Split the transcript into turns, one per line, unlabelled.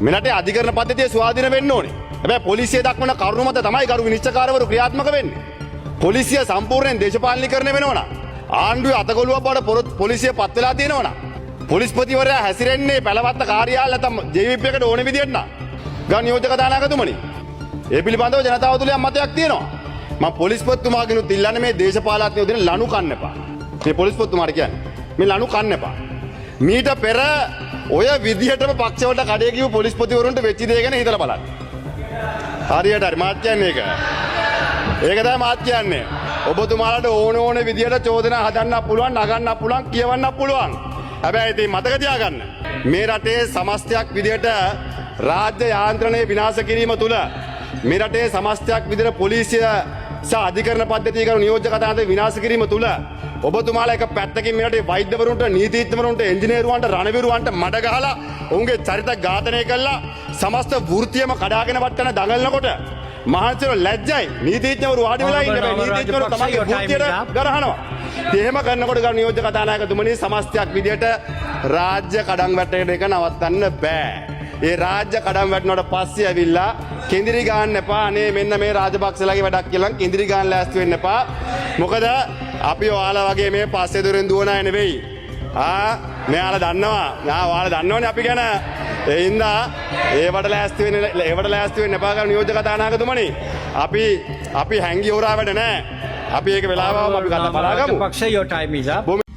මේ රටේ අධිකරණ පද්ධතිය ස්වාධීන වෙන්න ඕනේ. හැබැයි පොලිසිය දක්වන කරුණු මත තමයි ගරු විනිශ්චයකාරවරු ක්‍රියාත්මක වෙන්නේ. පොලිසිය සම්පූර්ණයෙන් දේශපාලනීකරණය වෙනවා නම් ආණ්ඩුවේ අතකොළුවක් බවට පොලිසිය පත් වෙලා තියෙනවා නම් පොලිස්පතිවරයා හැසිරෙන්නේ පැලවත්ත කාර්යාලය නැත්නම් ජීවිප් එකට ඕන විදියට නම් ගම් නියෝජක කතානායකතුමනි ඒ පිළිබඳව ජනතාව තුළ යම් මතයක් තියෙනවා. මම පොලිස්පතිතුමාගෙනුත් ඉල්ලන්නේ මේ දේශපාලඥයෝ දෙන ලනු කන්න එපා. මේ පොලිස්පතිතුමාට කියන්නේ මේ ලනු කන්න එපා. මීට පෙර ඔය විදිහටම පක්ෂවලට කඩේ ගිහුව පොලිස්පතිවරුන්ට වෙච්ච දේ ගැන හිතලා බලන්න. හරියට හරි මාත් කියන්නේ ඒක. ඒක තමයි මාත් කියන්නේ. ඔබතුමාලට ඕන විදිහට චෝදනා හදන්නත් පුළුවන්, නගන්නත් පුළුවන්, කියවන්නත් පුළුවන්. හැබැයි ඉතින් මතක තියාගන්න. මේ රටේ සමස්තයක් විදිහට රාජ්‍ය යාන්ත්‍රණය විනාශ කිරීම තුළ මේ රටේ සමස්තයක් විදිහට පොලිසිය සහ අධිකරණ පද්ධතිය කරන නියෝජ්‍ය කතාන්තර විනාශ කිරීම තුළ ඔබතුමාලා එක පැත්තකින් මේ රටේ වෛද්‍යවරුන්ට, නීතිඥවරුන්ට, ඉංජිනේරුවන්ට, රණවිරුවන්ට මඩ ගහලා ඔවුන්ගේ චරිත ඝාතනය කළා සමස්ත වෘත්තියම කඩාගෙන වටන දඟලනකොට මහන්සියෝ ලැජ්ජයි. නීතිඥවරු වාඩි වෙලා ඉන්න බෑ. නීතිඥවරු තමන්ගේ වෘත්තියට ගරහනවා. එහෙම කරනකොට ගරු නියෝජ්‍ය කතානායකතුමනි සමස්තයක් විදිහට රාජ්‍ය කඩන් වැටෙන එක නවත්තන්න බෑ. ඒ රාජ්‍ය කඩන් වැටෙනවට පස්සේ ඇවිල්ලා කෙඳිරි ගන්න එපා. අනේ මෙන්න මේ රාජපක්ෂලාගේ වැඩක් කියලා කෙඳිරි ගන්න ලෑස්ති වෙන්න එපා. මොකද අපි ඔයාලා වගේ මේ පස්සේ දොරෙන් දුවන අය නෙවෙයි. මෙයාලා දන්නවා. ඔයාලා දන්නවනේ අපි ගැන. ඒ හින්දා ඒවට ලෑස්ති වෙන්න එපා කියලා නියෝජ්‍ය කතානායකතුමනි. අපි හැංගි හොරා වැඩ නැහැ. අපි ඒක වෙලාවම අපි කතා බලාගමු.
Your time is up.